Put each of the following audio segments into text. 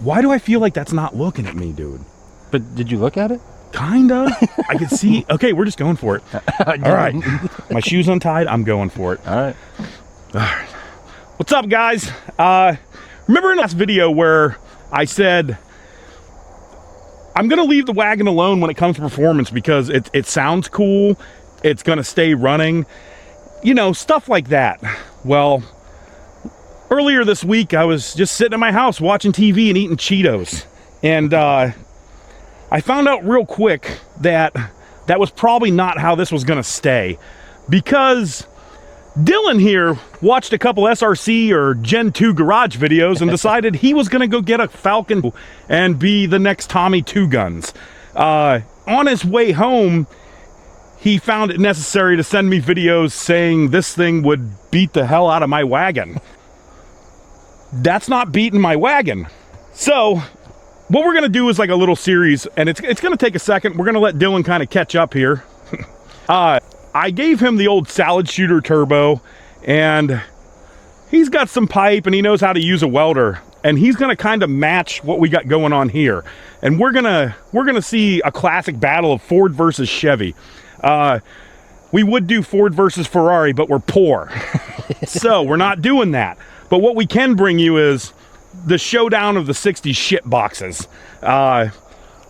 Why do I feel like that's not looking at me, dude? But did you look at it? Kinda. I could see. Okay, we're just going for it. All right. My shoe's untied. I'm going for it. All right. What's up, guys? Remember in the last video where I said I'm going to leave the wagon alone when it comes to performance because it sounds cool. It's going to stay running. You know, stuff like that. Well, earlier this week, I was just sitting in my house watching TV and eating Cheetos. And I found out real quick that that was probably not how this was going to stay. Because Dylan here watched a couple SRC or Gen 2 garage videos and decided he was going to go get a Falcon and be the next Tommy Two Guns. On his way home, he found it necessary to send me videos saying this thing would beat the hell out of my wagon. That's not beating my wagon. So what we're going to do is like a little series, and it's going to take a second. We're going to let Dylan kind of catch up here. I gave him the old salad shooter turbo, and he's got some pipe, and he knows how to use a welder, and he's going to kind of match what we got going on here. And we're gonna see a classic battle of Ford versus Chevy. We would do Ford versus Ferrari, but we're poor, so we're not doing that. But what we can bring you is the showdown of the 60s shit boxes.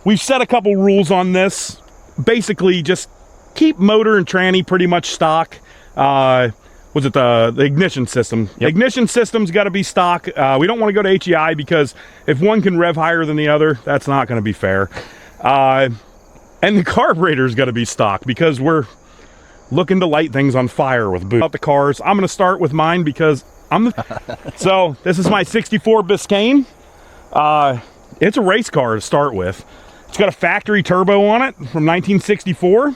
We've set a couple rules on this. Basically, just keep motor and tranny pretty much stock. Was it the ignition system? Yep. Ignition system's got to be stock. We don't want to go to HEI because if one can rev higher than the other, that's not going to be fair. And the carburetor's got to be stock because we're looking to light things on fire with boots. About the cars, I'm going to start with mine because I'm the... So this is my 64 Biscayne. It's a race car to start with. It's got a factory turbo on it from 1964.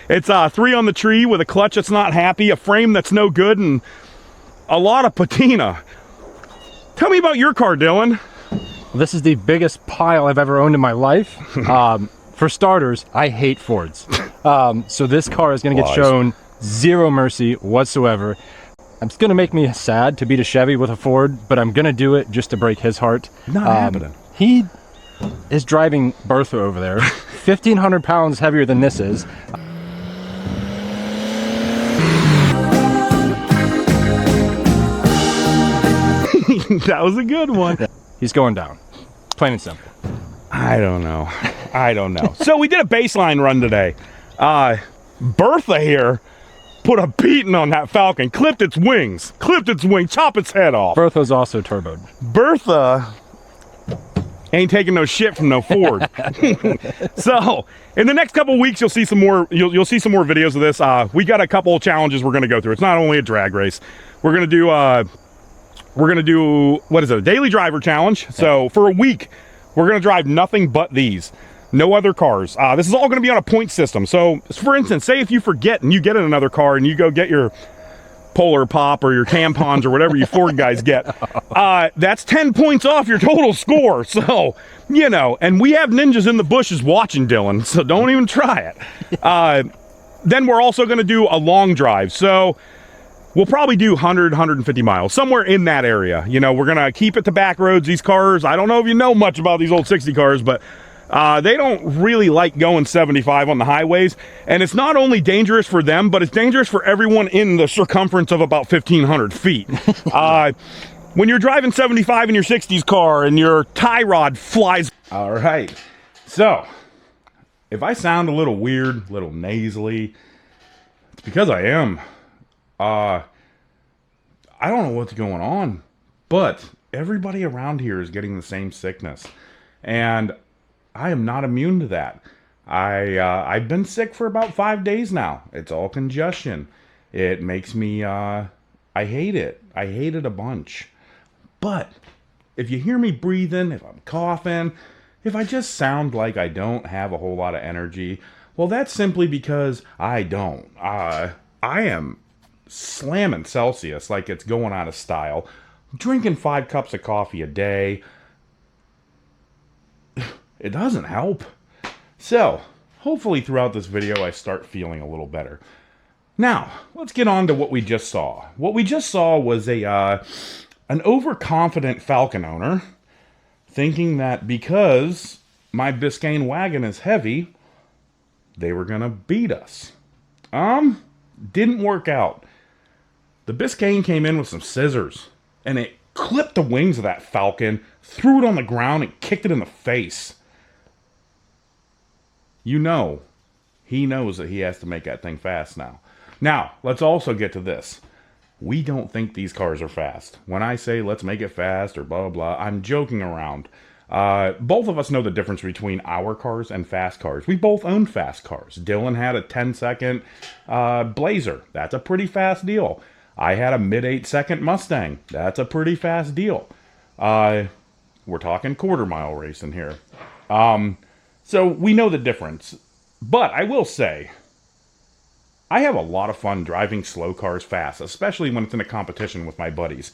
It's 3 on the tree with a clutch that's not happy, a frame that's no good, and a lot of patina. Tell me about your car, Dylan. This is the biggest pile I've ever owned in my life. For starters, I hate Fords. So this car is going to get shown zero mercy whatsoever. It's going to make me sad to beat a Chevy with a Ford, but I'm going to do it just to break his heart. Not happening. He is driving Bertha over there, 1,500 pounds heavier than this is. That was a good one. He's going down, plain and simple. I don't know. So we did a baseline run today. Bertha here put a beating on that Falcon, clipped its wings, chop its head off. Bertha's also turboed. Bertha ain't taking no shit from no Ford. So in the next couple weeks, you'll see some more. You'll see some more videos of this. We got a couple of challenges we're going to go through. It's not only a drag race. We're going to do what is it? A daily driver challenge. So for a week, we're going to drive nothing but these. No other cars. This is all going to be on a point system. So for instance, say if you forget and you get in another car and you go get your Polar Pop or your tampons or whatever you Ford guys get, that's 10 points off your total score. So, you know, and we have ninjas in the bushes watching, Dylan, so don't even try it. Then we're also going to do a long drive. So we'll probably do 100, 150 miles, somewhere in that area. You know, we're going to keep it to back roads. These cars, I don't know if you know much about these old 60 cars, but they don't really like going 75 on the highways. And it's not only dangerous for them, but it's dangerous for everyone in the circumference of about 1,500 feet. When you're driving 75 in your 60s car and your tie rod flies. All right. So if I sound a little weird, a little nasally, it's because I am. I don't know what's going on, but everybody around here is getting the same sickness. And I am not immune to that. I've been sick for about 5 days now. It's all congestion. It makes me, I hate it. I hate it a bunch. But if you hear me breathing, if I'm coughing, if I just sound like I don't have a whole lot of energy, well, that's simply because I don't. I am slamming Celsius like it's going out of style. Drinking 5 cups of coffee a day. It doesn't help. So, hopefully throughout this video I start feeling a little better. Now, let's get on to what we just saw. What we just saw was a an overconfident Falcon owner thinking that because my Biscayne wagon is heavy, they were going to beat us. Didn't work out. The Biscayne came in with some scissors, and it clipped the wings of that Falcon, threw it on the ground, and kicked it in the face. You know, he knows that he has to make that thing fast now. Now, let's also get to this. We don't think these cars are fast. When I say let's make it fast or blah, blah, blah, I'm joking around. Both of us know the difference between our cars and fast cars. We both own fast cars. Dylan had a 10-second Blazer. That's a pretty fast deal. I had a mid-8-second Mustang. That's a pretty fast deal. We're talking quarter-mile racing here. So we know the difference. But I will say, I have a lot of fun driving slow cars fast, especially when it's in a competition with my buddies.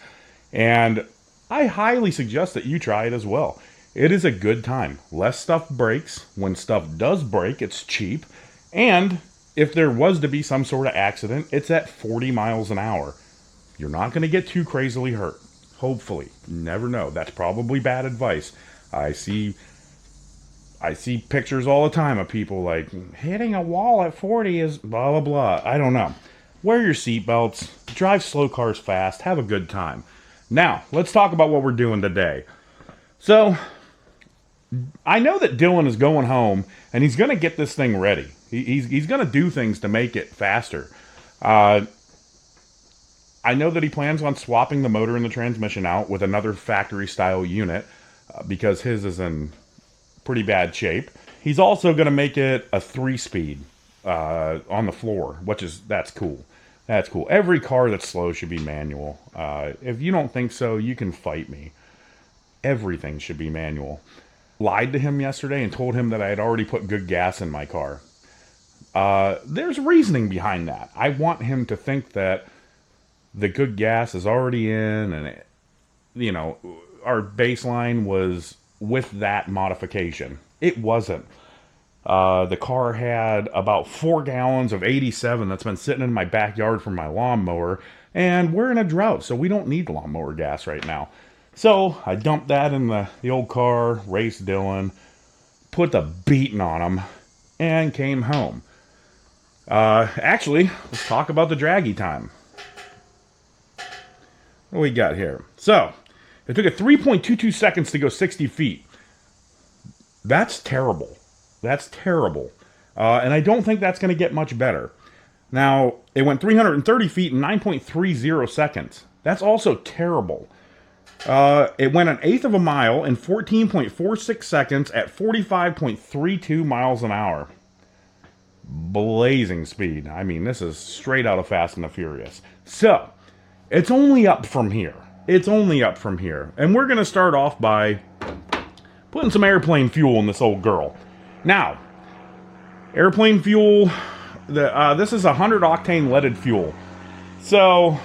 And I highly suggest that you try it as well. It is a good time. Less stuff breaks. When stuff does break, it's cheap. And if there was to be some sort of accident, it's at 40 miles an hour. You're not going to get too crazily hurt. Hopefully. You never know. That's probably bad advice. I see pictures all the time of people like, hitting a wall at 40 is blah, blah, blah. I don't know. Wear your seatbelts. Drive slow cars fast. Have a good time. Now, let's talk about what we're doing today. So, I know that Dylan is going home, and he's going to get this thing ready. He's going to do things to make it faster. I know that he plans on swapping the motor and the transmission out with another factory-style unit because his is in pretty bad shape. He's also going to make it a 3-speed on the floor, that's cool. That's cool. Every car that's slow should be manual. If you don't think so, you can fight me. Everything should be manual. Lied to him yesterday and told him that I had already put good gas in my car. There's reasoning behind that. I want him to think that the good gas is already in, and our baseline was with that modification. It wasn't. The car had about 4 gallons of 87 that's been sitting in my backyard from my lawnmower, and we're in a drought, so we don't need lawnmower gas right now. So I dumped that in the old car, raced Dylan, put the beating on him, and came home. Actually, let's talk about the draggy time. What do we got here? So, it took it 3.22 seconds to go 60 feet. That's terrible. That's terrible. And I don't think that's going to get much better. Now, it went 330 feet in 9.30 seconds. That's also terrible. It went an eighth of a mile in 14.46 seconds at 45.32 miles an hour. Blazing speed. I mean, this is straight out of Fast and the Furious. So, it's only up from here. It's only up from here. And we're going to start off by putting some airplane fuel in this old girl. Now, airplane fuel, this is 100 octane leaded fuel. So,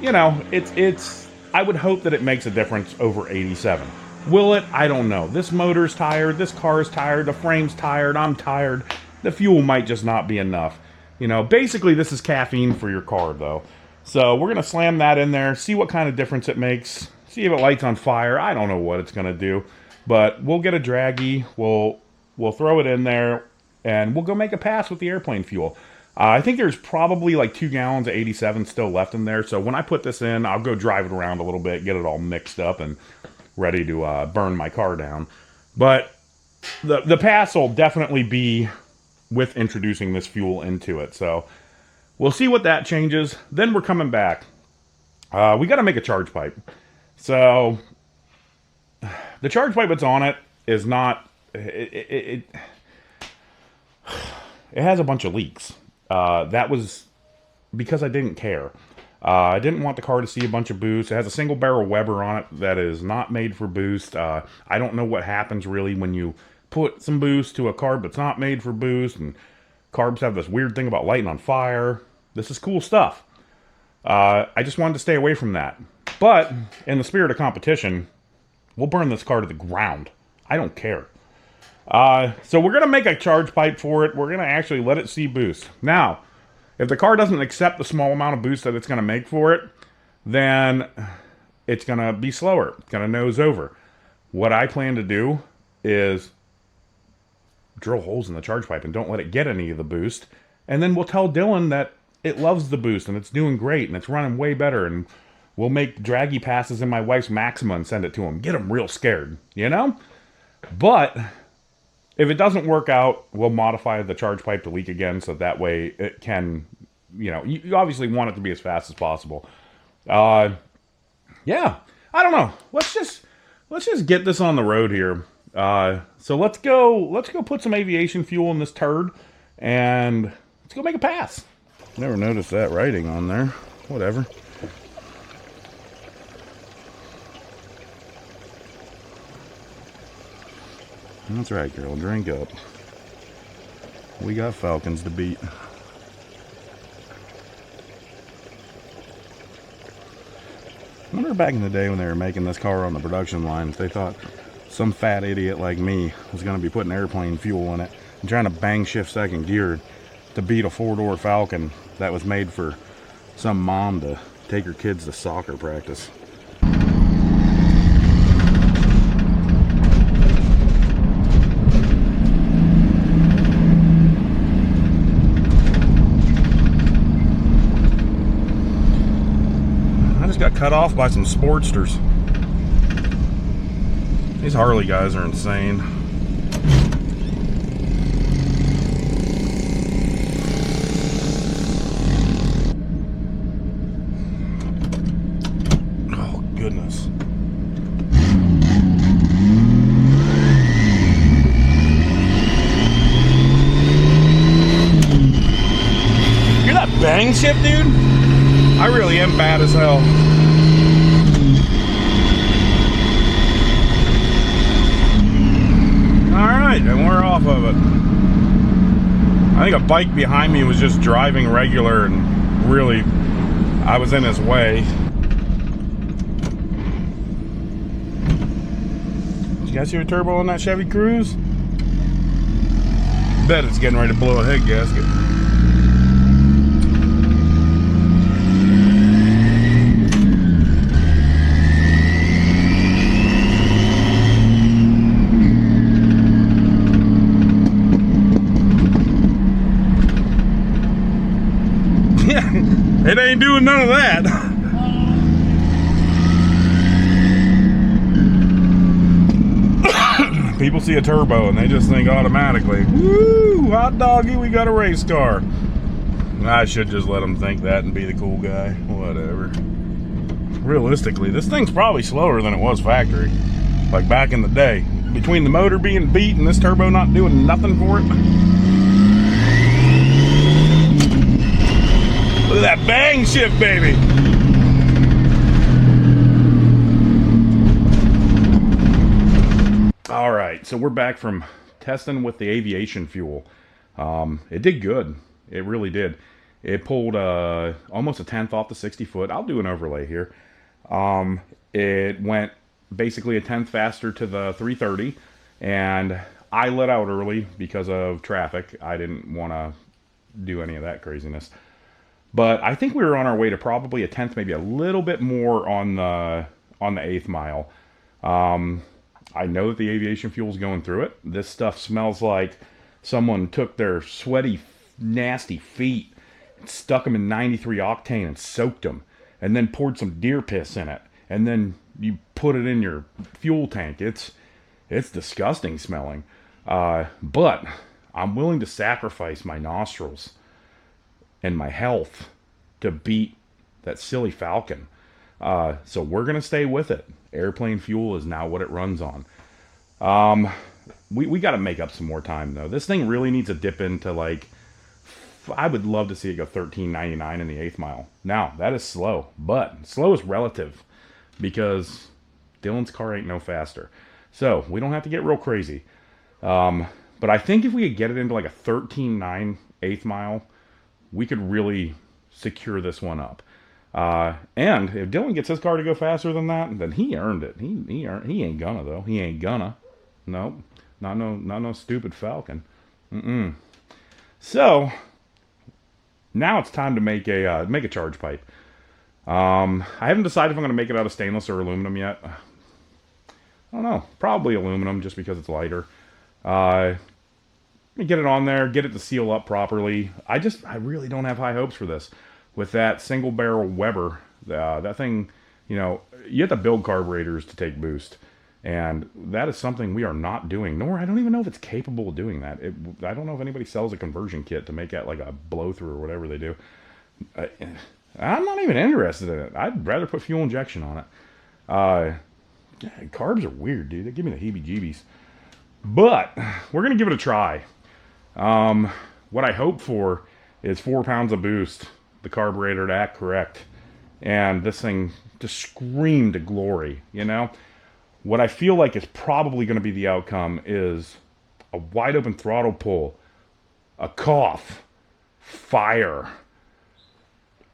it's I would hope that it makes a difference over 87. Will it? I don't know. This motor's tired, this car's tired, the frame's tired, I'm tired. The fuel might just not be enough. Basically this is caffeine for your car though. So we're going to slam that in there, see what kind of difference it makes, see if it lights on fire. I don't know what it's going to do, but we'll get a draggy, we'll throw it in there, and we'll go make a pass with the airplane fuel. I think there's probably like 2 gallons of 87 still left in there, so when I put this in, I'll go drive it around a little bit, get it all mixed up and ready to burn my car down. But the pass will definitely be with introducing this fuel into it, so we'll see what that changes. Then we're coming back. We got to make a charge pipe. So the charge pipe that's on it is not. It has a bunch of leaks. That was because I didn't care. I didn't want the car to see a bunch of boost. It has a single barrel Weber on it that is not made for boost. I don't know what happens really when you put some boost to a carb that's not made for boost, and carbs have this weird thing about lighting on fire. This is cool stuff. I just wanted to stay away from that. But in the spirit of competition, we'll burn this car to the ground. I don't care. So we're going to make a charge pipe for it. We're going to actually let it see boost. Now, if the car doesn't accept the small amount of boost that it's going to make for it, then it's going to be slower. It's going to nose over. What I plan to do is drill holes in the charge pipe and don't let it get any of the boost. And then we'll tell Dylan that it loves the boost and it's doing great and it's running way better. And we'll make draggy passes in my wife's Maxima and send it to him. Get him real scared, you know? But if it doesn't work out, we'll modify the charge pipe to leak again so that way it can, you know, you obviously want it to be as fast as possible. Yeah, I don't know. Let's just get this on the road here. So let's go put some aviation fuel in this turd and let's go make a pass. Never noticed that writing on there. Whatever. That's right, girl. Drink up. We got falcons to beat. I wonder back in the day when they were making this car on the production line, if they thought some fat idiot like me was going to be putting airplane fuel in it and trying to bang shift second gear to beat a four-door Falcon that was made for some mom to take her kids to soccer practice. Got cut off by some Sportsters. These Harley guys are insane. Oh, goodness. Hear that bang shift, dude? I really am bad as hell. Alright, and we're off of it. I think a bike behind me was just driving regular and really, I was in his way. Did you guys hear a turbo on that Chevy Cruze? Bet it's getting ready to blow a head gasket. It ain't doing none of that. People see a turbo and they just think automatically, woo, hot doggy, we got a race car. I should just let them think that and be the cool guy. Whatever. Realistically, this thing's probably slower than it was factory. Like back in the day. Between the motor being beat and this turbo not doing nothing for it. Look at that bang shift, baby. All right, so we're back from testing with the aviation fuel. It did good. It really did. It pulled almost a 10th off the 60 foot. I'll do an overlay here. It went basically a 10th faster to the 330, and I let out early because of traffic. I didn't want to do any of that craziness. But I think we were on our way to probably a 10th, maybe a little bit more on the 8th mile. I know that the aviation fuel's going through it. This stuff smells like someone took their sweaty, nasty feet and stuck them in 93 octane and soaked them, and then poured some deer piss in it, and then you put it in your fuel tank. It's disgusting smelling. But I'm willing to sacrifice my nostrils and my health to beat that silly Falcon. So we're going to stay with it. Airplane fuel is now what it runs on. We got to make up some more time, though. This thing really needs to dip into, like, I would love to see it go 13.99 in the 8th mile. Now, that is slow, but slow is relative because Dylan's car ain't no faster. So we don't have to get real crazy. But I think if we could get it into like a 13.9 8th mile, we could really secure this one up. And if Dylan gets his car to go faster than that, then he earned it. He ain't gonna, though. He ain't gonna. Nope. Not no stupid Falcon. So now it's time to make a charge pipe. I haven't decided if I'm going to make it out of stainless or aluminum yet. I don't know. Probably aluminum just because it's lighter. Get it on there, get it to seal up properly. I really don't have high hopes for this. With that single barrel Weber, that thing, you know, you have to build carburetors to take boost. And that is something we are not doing, nor I don't even know if it's capable of doing that. I don't know if anybody sells a conversion kit to make that like a blow through or whatever they do. I'm not even interested in it. I'd rather put fuel injection on it. Carbs are weird, dude. They give me the heebie-jeebies. But we're going to give it a try. What I hope for is 4 pounds of boost, the carburetor to act correct, and this thing to scream to glory, you know? What I feel like is probably going to be the outcome is a wide open throttle pull, a cough, fire,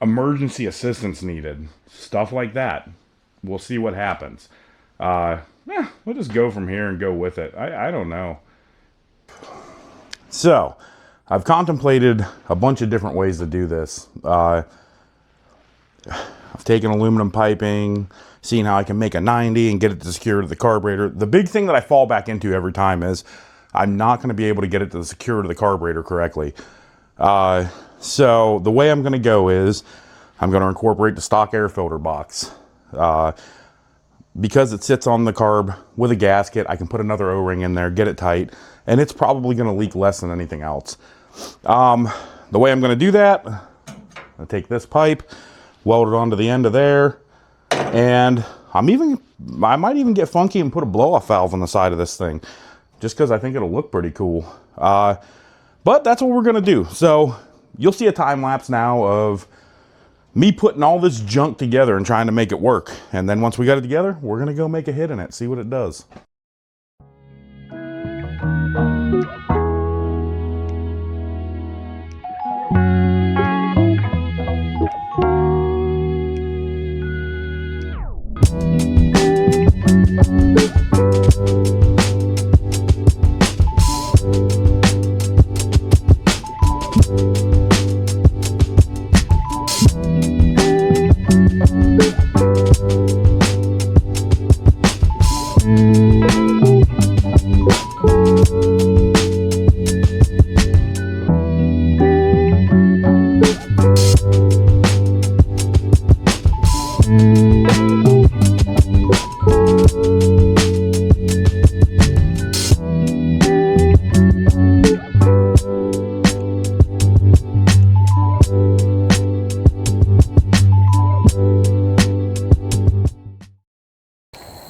emergency assistance needed, stuff like that. We'll see what happens. We'll just go from here and go with it. I don't know. So, I've contemplated a bunch of different ways to do this. I've taken aluminum piping, seeing how I can make a 90 and get it to secure to the carburetor. The big thing that I fall back into every time is I'm not going to be able to get it to secure to the carburetor correctly. So the way I'm going to go is I'm going to incorporate the stock air filter box. Because it sits on the carb with a gasket, I can put another O-ring in there, get it tight, and it's probably going to leak less than anything else. The way I'm going to do that, I take this pipe, weld it onto the end of there, and I might even get funky and put a blow-off valve on the side of this thing, just because I think it'll look pretty cool. But that's what we're going to do. So you'll see a time lapse now of me putting all this junk together and trying to make it work. And then once we got it together, we're going to go make a hit in it, see what it does.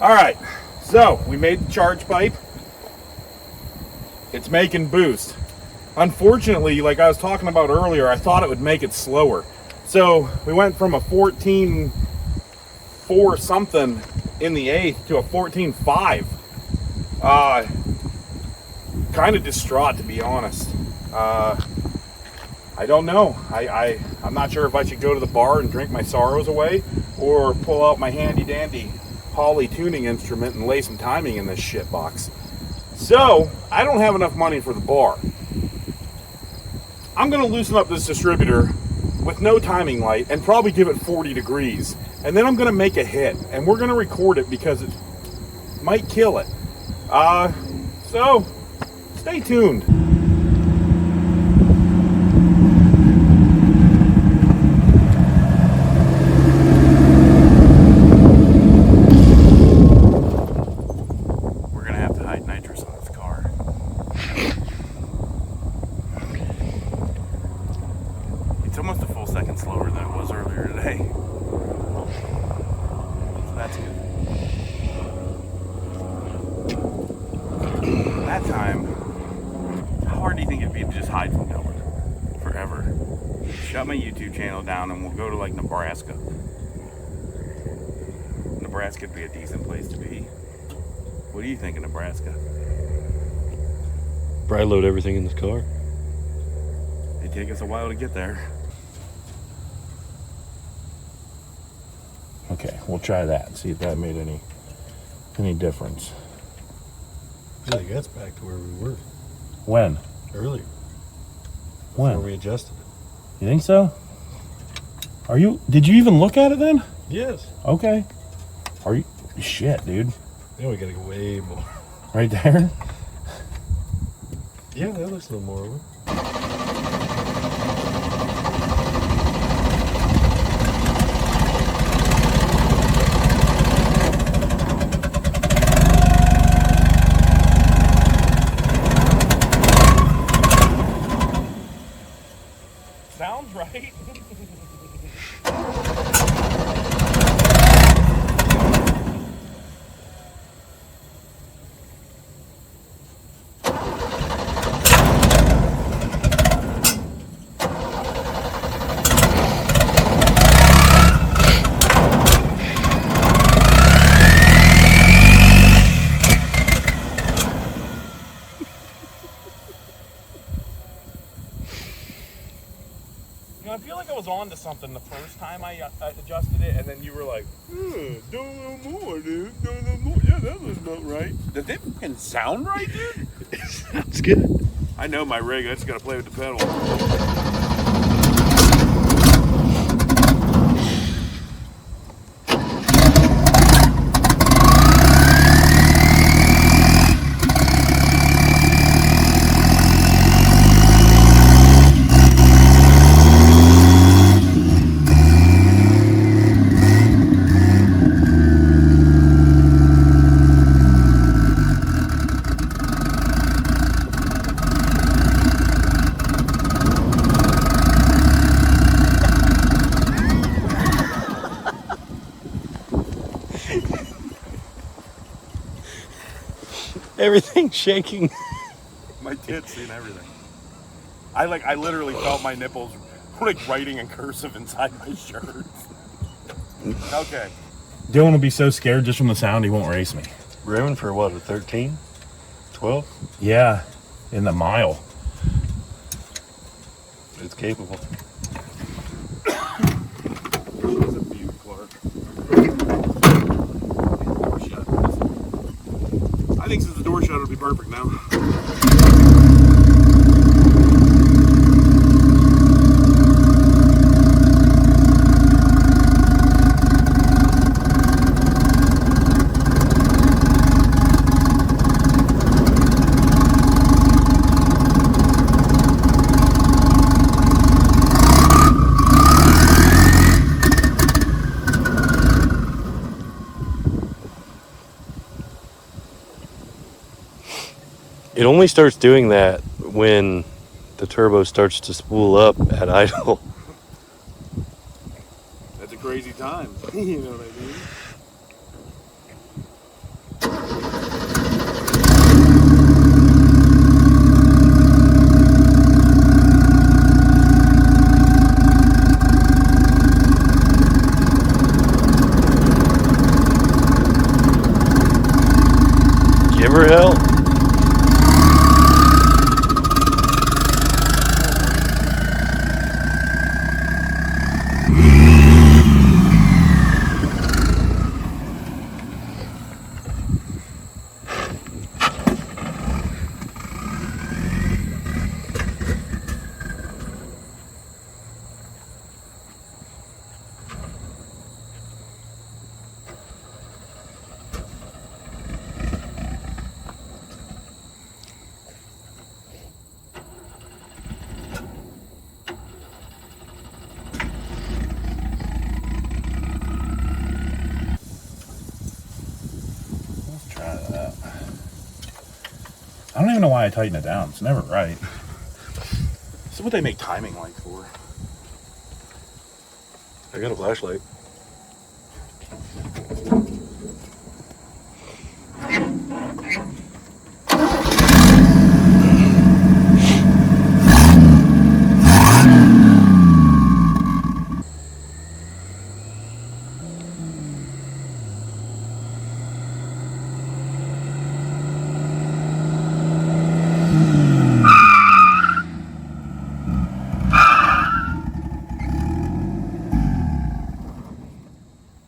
Alright, so we made the charge pipe. It's making boost. Unfortunately, like I was talking about earlier, I thought it would make it slower. So we went from a 14.4 something in the 8th to a 14.5. Kind of distraught, to be honest. I don't know. I'm not sure if I should go to the bar and drink my sorrows away or pull out my handy dandy Holly tuning instrument and lay some timing in this shit box. So I don't have enough money for the bar. I'm gonna loosen up this distributor with no timing light and probably give it 40 degrees, and then I'm gonna make a hit and we're gonna record it because it might kill it. So stay tuned. It's almost a full second slower than it was earlier today. So that's good. That time, how hard do you think it'd be to just hide from Dylan? Forever. Shut my YouTube channel down and we'll go to like Nebraska. Nebraska'd be a decent place to be. What do you think of Nebraska? Probably load everything in this car. It'd take us a while to get there. Okay, we'll try that and see if that made any difference. I think that's back to where we were When? earlier. When? Before we adjusted it. You think so? Are you? Did you even look at it then? Yes. Okay. Are you? Shit, dude. Now we gotta go way more. Right there. Yeah, that looks a little more over. Sounds right. You know, I feel like I was on to something the first time I adjusted it, and then you were like, do a little more, dude. Do a little more. Yeah, that was about right. Did it fucking sound right, dude? It sounds good. I know my rig. I just got to play with the pedal. Everything's shaking. My tits and everything. I literally felt my nipples like writing in cursive inside my shirt. Okay. Dylan will be so scared just from the sound he won't race me. Ramming for what, a 13? 12? Yeah, in the mile. It's capable. She's a beaut, Clark. Shut. I think since the door shut, it'll be perfect now. It only starts doing that when the turbo starts to spool up at idle. That's a crazy time. You know what I mean? Give her help. I don't even know why I tighten it down. It's never right. This is what they make timing lights for. I got a flashlight.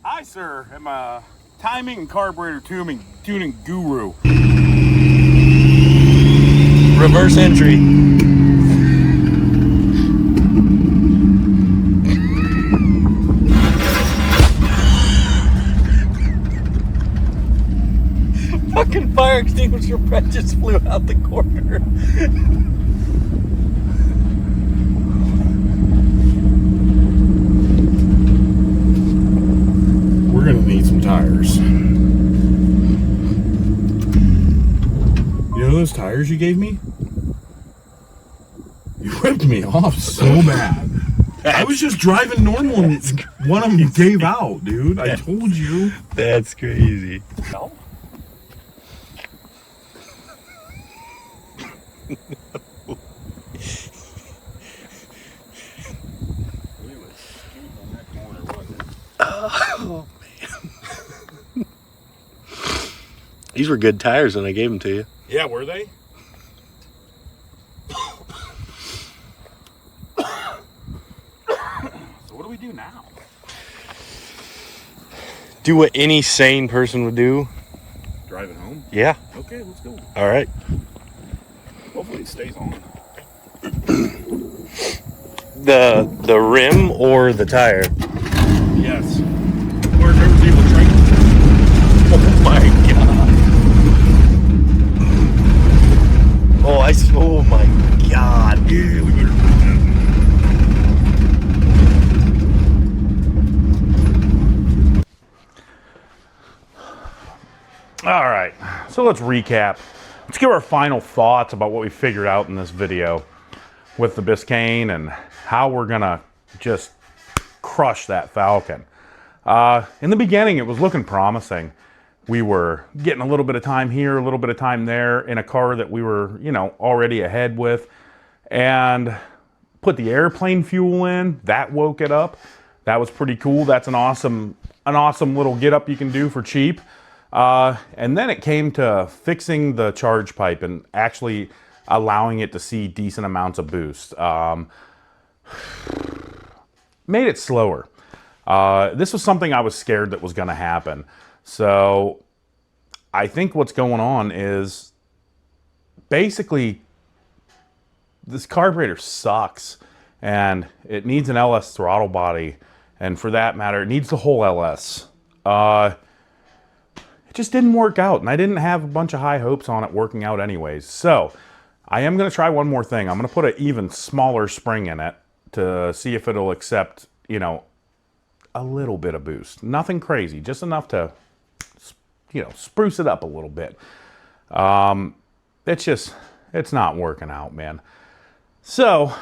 Hi, sir. I'm a timing and carburetor tuning guru. Reverse entry. fire extinguisher breath just flew out the corner. We're gonna need some tires. You know those tires you gave me? You ripped me off so bad. I was just driving normal and one of them gave out, dude. I told you. That's crazy. No. Oh, man. These were good tires when I gave them to you. Yeah, were they? So what do we do now? Do what any sane person would do. Drive it home? Yeah. Okay, let's go. All right. Hopefully it stays on. The rim or the tire? Yes. Or if everyone's able to drink. Oh my god. Oh my god. Yeah, we better do that. All right, so let's recap. Let's give our final thoughts about what we figured out in this video with the Biscayne and how we're gonna just crush that Falcon. In the beginning, it was looking promising. We were getting a little bit of time here, a little bit of time there in a car that we were, you know, already ahead with, and put the airplane fuel in. That woke it up. That was pretty cool. That's an awesome little get up you can do for cheap. And then it came to fixing the charge pipe and actually allowing it to see decent amounts of boost. Made it slower. This was something I was scared that was going to happen. So I think what's going on is basically this carburetor sucks and it needs an LS throttle body. And for that matter, it needs the whole LS. It just didn't work out, and I didn't have a bunch of high hopes on it working out anyways. So I am going to try one more thing. I'm going to put an even smaller spring in it to see if it'll accept, you know, a little bit of boost. Nothing crazy, just enough to, you know, spruce it up a little bit. It's not working out, man. So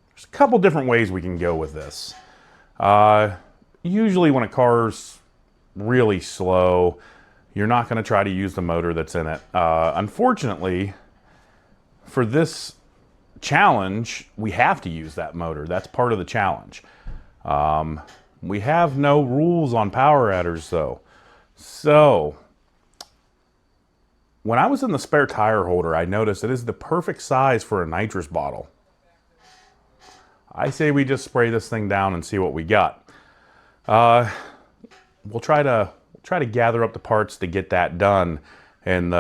there's a couple different ways we can go with this. Usually when a car's really slow, you're not going to try to use the motor that's in it. Unfortunately, for this challenge, we have to use that motor. That's part of the challenge. We have no rules on power adders though. So when I was in the spare tire holder, I noticed it is the perfect size for a nitrous bottle. I say we just spray this thing down and see what we got. We'll try to gather up the parts to get that done in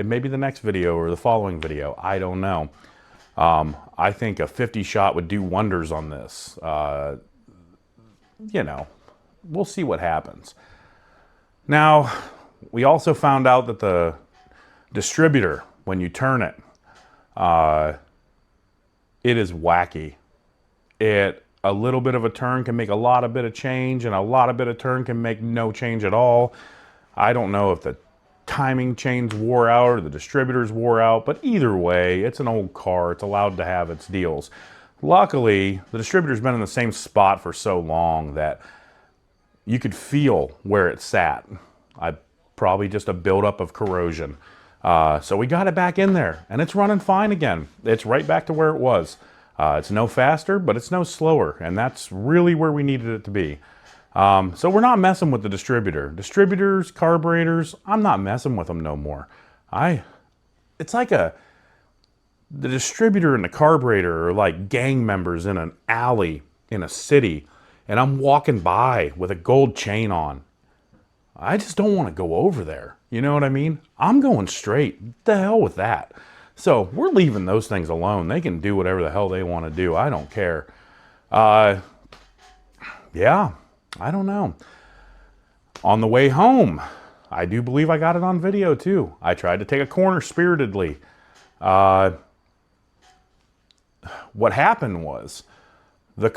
maybe the next video or the following video. I don't know. I think a 50 shot would do wonders on this. You know, we'll see what happens. Now, we also found out that the distributor, when you turn it, it is wacky. A little bit of a turn can make a lot of bit of change, and a lot of bit of turn can make no change at all. I don't know if the timing chains wore out or the distributors wore out, but either way, it's an old car. It's allowed to have its deals. Luckily, the distributor's been in the same spot for so long that you could feel where it sat. Probably just a buildup of corrosion. So we got it back in there, and it's running fine again. It's right back to where it was. It's no faster, but it's no slower, and that's really where we needed it to be. So we're not messing with the distributor. Distributors, carburetors, I'm not messing with them no more. It's like the distributor and the carburetor are like gang members in an alley in a city, and I'm walking by with a gold chain on. I just don't want to go over there. You know what I mean? I'm going straight. The hell with that. So we're leaving those things alone. They can do whatever the hell they want to do. I don't care. Yeah, I don't know. On the way home, I do believe I got it on video too. I tried to take a corner spiritedly. What happened was, the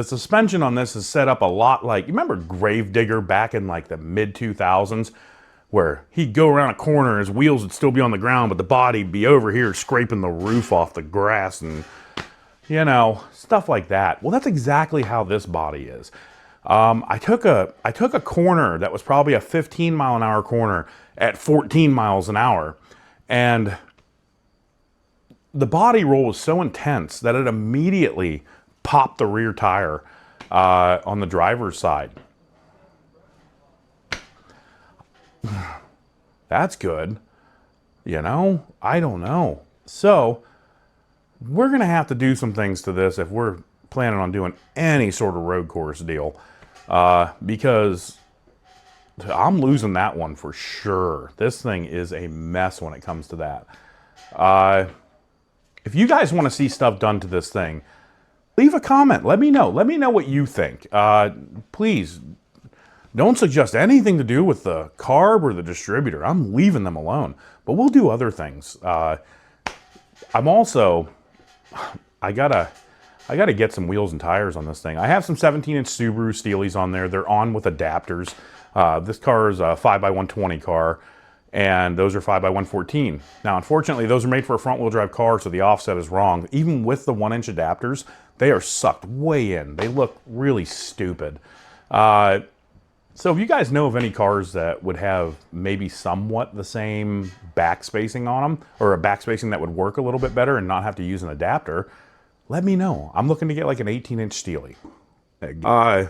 suspension on this is set up a lot like, you remember Gravedigger back in like the mid 2000s, where he'd go around a corner, his wheels would still be on the ground, but the body'd be over here scraping the roof off the grass and, you know, stuff like that. Well, that's exactly how this body is. I took a corner that was probably a 15-mile-an-hour corner at 14 miles an hour, and the body roll was so intense that it immediately popped the rear tire on the driver's side. That's good. You know, I don't know. So we're going to have to do some things to this if we're planning on doing any sort of road course deal, because I'm losing that one for sure. This thing is a mess when it comes to that. If you guys want to see stuff done to this thing, leave a comment. Let me know. Let me know what you think. Please don't suggest anything to do with the carb or the distributor. I'm leaving them alone. But we'll do other things. I'm also, I gotta get some wheels and tires on this thing. I have some 17-inch Subaru Steelies on there. They're on with adapters. This car is a 5x120 car, and those are 5x114. Now, unfortunately, those are made for a front-wheel drive car, so the offset is wrong. Even with the 1-inch adapters, they are sucked way in. They look really stupid. So if you guys know of any cars that would have maybe somewhat the same back spacing on them, or a back spacing that would work a little bit better and not have to use an adapter, let me know. I'm looking to get like an 18-inch Steely. Yeah,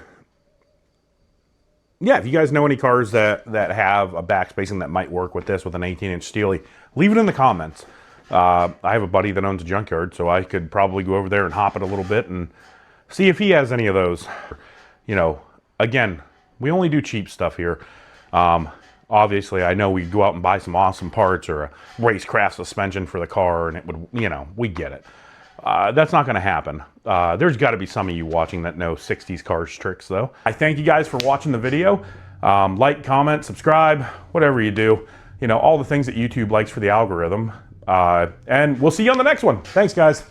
if you guys know any cars that have a back spacing that might work with this, with an 18-inch Steely, leave it in the comments. I have a buddy that owns a junkyard, so I could probably go over there and hop it a little bit and see if he has any of those. You know, again, we only do cheap stuff here. Obviously, I know we go out and buy some awesome parts or a racecraft suspension for the car, and it would, you know, we get it. That's not going to happen. There's got to be some of you watching that know 60s cars tricks, though. I thank you guys for watching the video. Like, comment, subscribe, whatever you do. You know, all the things that YouTube likes for the algorithm. And we'll see you on the next one. Thanks, guys.